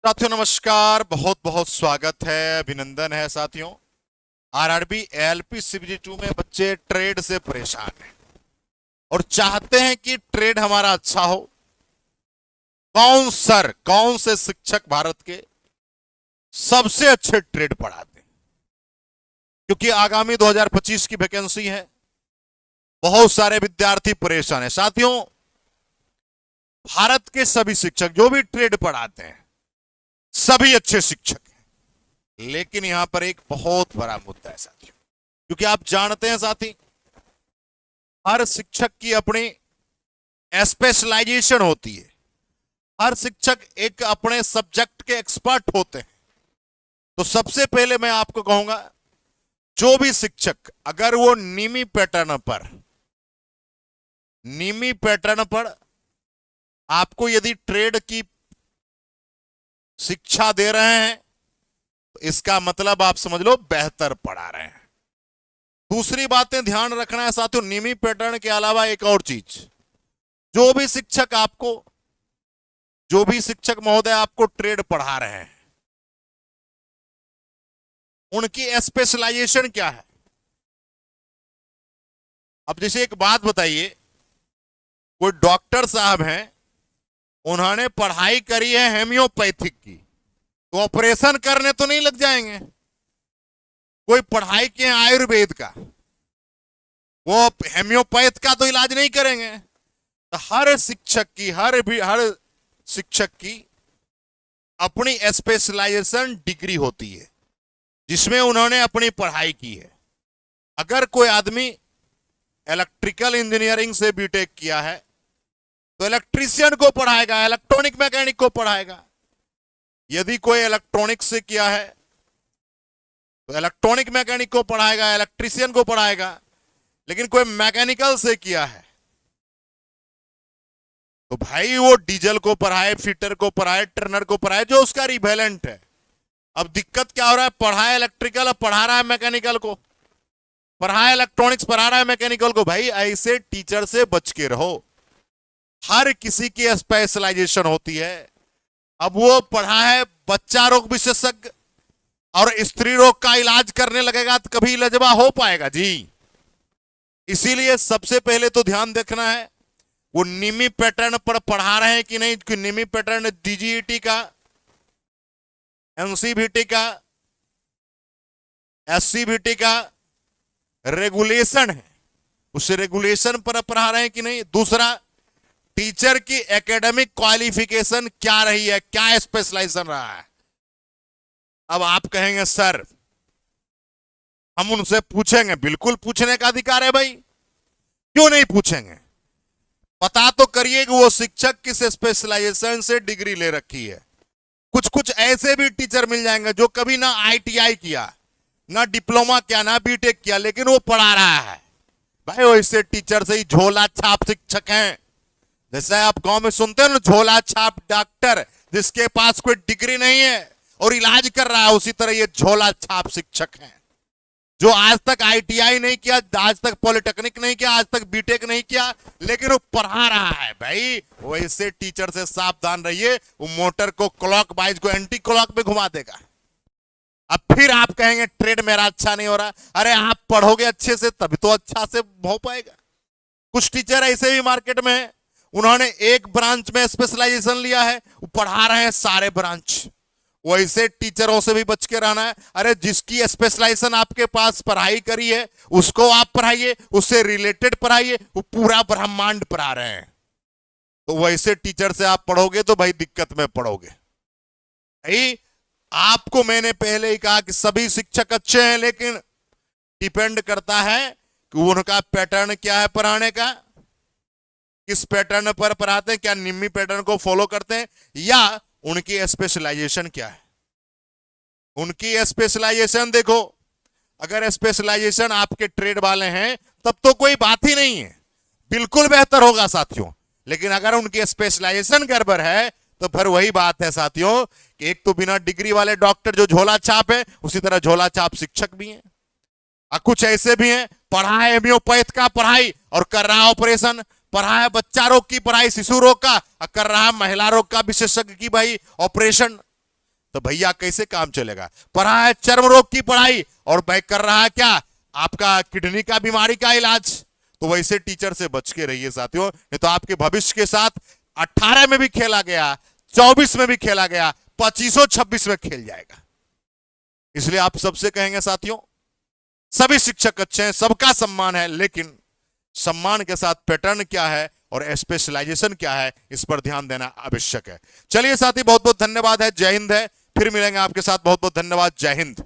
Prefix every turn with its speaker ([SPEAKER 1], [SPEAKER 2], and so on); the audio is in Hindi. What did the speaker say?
[SPEAKER 1] साथियों नमस्कार, बहुत बहुत स्वागत है, अभिनंदन है साथियों। आरआरबी एएलपी सीबीजी2 में बच्चे ट्रेड से परेशान हैं और चाहते हैं कि ट्रेड हमारा अच्छा हो। कौन से शिक्षक भारत के सबसे अच्छे ट्रेड पढ़ाते हैं? क्योंकि आगामी 2025 की वैकेंसी है, बहुत सारे विद्यार्थी परेशान हैं साथियों। भारत के सभी शिक्षक जो भी ट्रेड पढ़ाते हैं सभी अच्छे शिक्षक हैं, लेकिन यहां पर एक बहुत बड़ा मुद्दा है साथियों। क्योंकि आप जानते हैं साथी, हर शिक्षक की अपनी स्पेशलाइजेशन होती है। हर शिक्षक एक अपने सब्जेक्ट के एक्सपर्ट होते हैं। तो सबसे पहले मैं आपको कहूंगा, जो भी शिक्षक अगर वो नीमी पैटर्न पर आपको यदि ट्रेड की शिक्षा दे रहे हैं तो इसका मतलब आप समझ लो बेहतर पढ़ा रहे हैं। दूसरी बातें ध्यान रखना है साथियों, नीमी पैटर्न के अलावा एक और चीज, जो भी शिक्षक महोदय आपको ट्रेड पढ़ा रहे हैं उनकी स्पेशलाइजेशन क्या है। अब जैसे एक बात बताइए, कोई डॉक्टर साहब हैं, उन्होंने पढ़ाई करी है हेमियोपैथिक की, तो ऑपरेशन करने तो नहीं लग जाएंगे। कोई पढ़ाई किए आयुर्वेद का, वो हेमियोपैथ का तो इलाज नहीं करेंगे। तो हर शिक्षक की अपनी स्पेशलाइजेशन डिग्री होती है जिसमें उन्होंने अपनी पढ़ाई की है। अगर कोई आदमी इलेक्ट्रिकल इंजीनियरिंग से बीटेक किया है तो इलेक्ट्रीशियन को पढ़ाएगा, इलेक्ट्रॉनिक मैकेनिक को पढ़ाएगा। यदि कोई इलेक्ट्रॉनिक्स से किया है तो इलेक्ट्रॉनिक मैकेनिक को पढ़ाएगा, इलेक्ट्रीशियन को पढ़ाएगा। लेकिन कोई मैकेनिकल से किया है तो भाई वो डीजल को पढ़ाए, फिटर को पढ़ाए, टर्नर को पढ़ाए, जो उसका रिवेलेंट है। अब दिक्कत क्या हो रहा है, पढ़ाए इलेक्ट्रिकल, अब पढ़ा रहा है मैकेनिकल को, पढ़ाए इलेक्ट्रॉनिक्स, पढ़ा रहा है मैकेनिकल को। भाई ऐसे टीचर से बच के रहो। हर किसी की स्पेशलाइजेशन होती है। अब वो पढ़ा है बच्चा रोग विशेषज्ञ और स्त्री रोग का इलाज करने लगेगा तो कभी इलाजवा हो पाएगा जी। इसीलिए सबसे पहले तो ध्यान देखना है वो नीमी पैटर्न पर पढ़ा रहे हैं कि नहीं। कि नीमी पैटर्न डीजीईटी का, एनसीवीटी का, एससीवीटी का रेगुलेशन है, उस रेगुलेशन पर पढ़ा रहे हैं कि नहीं। दूसरा, टीचर की एकेडमिक क्वालिफिकेशन क्या रही है, क्या स्पेशलाइजेशन रहा है। अब आप कहेंगे सर हम उनसे पूछेंगे, बिल्कुल पूछने का अधिकार है भाई, क्यों नहीं पूछेंगे। पता तो करिए कि वो शिक्षक किस स्पेशलाइजेशन से डिग्री ले रखी है। कुछ ऐसे भी टीचर मिल जाएंगे जो कभी ना आईटीआई किया, ना डिप्लोमा किया, ना बीटेक किया, लेकिन वो पढ़ा रहा है। भाई वैसे टीचर से ही झोला छाप शिक्षक हैं। जैसे आप गांव में सुनते हैं ना, झोला छाप डॉक्टर, जिसके पास कोई डिग्री नहीं है और इलाज कर रहा है, उसी तरह ये झोला छाप शिक्षक हैं जो आज तक आईटीआई नहीं किया, आज तक पॉलिटेक्निक नहीं किया, आज तक बीटेक नहीं किया, लेकिन वो पढ़ा रहा है। भाई वैसे टीचर से सावधान रहिए, वो मोटर को क्लॉक वाइज को एंटी क्लॉक में घुमा देगा। अब फिर आप कहेंगे ट्रेड मेरा अच्छा नहीं हो रहा। अरे आप पढ़ोगे अच्छे से तभी तो अच्छा से हो पाएगा। कुछ टीचर ऐसे भी मार्केट में है, उन्होंने एक ब्रांच में स्पेशलाइजेशन लिया है, वो पढ़ा रहे हैं सारे ब्रांच। वैसे टीचरों से भी बच के रहना है। अरे जिसकी स्पेशलाइजेशन आपके पास पढ़ाई करी है उसको आप पढ़ाइए, उससे रिलेटेड पढ़ाइए, वो पूरा ब्रह्मांड पढ़ा रहे हैं। तो वैसे टीचर से आप पढ़ोगे तो भाई दिक्कत में पढ़ोगे। भाई आपको मैंने पहले ही कहा कि सभी शिक्षक अच्छे हैं, लेकिन डिपेंड करता है कि उनका पैटर्न क्या है पढ़ाने का, किस पैटर्न पर पढ़ाते हैं, क्या निम्मी पैटर्न को फॉलो करते हैं, या उनकी स्पेशलाइजेशन क्या है। उनकी स्पेशलाइजेशन देखो, अगर स्पेशलाइजेशन आपके ट्रेड वाले हैं तब तो कोई बात ही नहीं है, बिल्कुल बेहतर होगा साथियों। लेकिन अगर उनकी स्पेशलाइजेशन गड़बड़ है तो फिर वही बात है साथियों कि एक तो बिना डिग्री वाले डॉक्टर जो झोला छाप है, उसी तरह झोला छाप शिक्षक भी हैं। और कुछ ऐसे भी हैं, पढ़ा है हेमियोपैथ का पढ़ाई और कर रहा ऑपरेशन, पढ़ा है बच्चा रोग की पढ़ाई, शिशु रोग का, कर रहा है महिला रोग का विशेषज्ञ की भाई ऑपरेशन। तो भैया कैसे काम चलेगा? पढ़ा है चर्म रोग की पढ़ाई और बैक कर रहा है क्या, आपका किडनी का बीमारी का इलाज। तो वैसे टीचर से बच के रहिए साथियों, नहीं तो आपके भविष्य के साथ 18 में भी खेला गया, 24 में भी खेला गया, 25-26 में खेल जाएगा। इसलिए आप सबसे कहेंगे साथियों, सभी शिक्षक अच्छे हैं, सबका सम्मान है, लेकिन सम्मान के साथ पैटर्न क्या है और स्पेशलाइजेशन क्या है, इस पर ध्यान देना आवश्यक है। चलिए साथी, बहुत बहुत धन्यवाद है, जय हिंद है। फिर मिलेंगे आपके साथ, बहुत बहुत धन्यवाद, जय हिंद।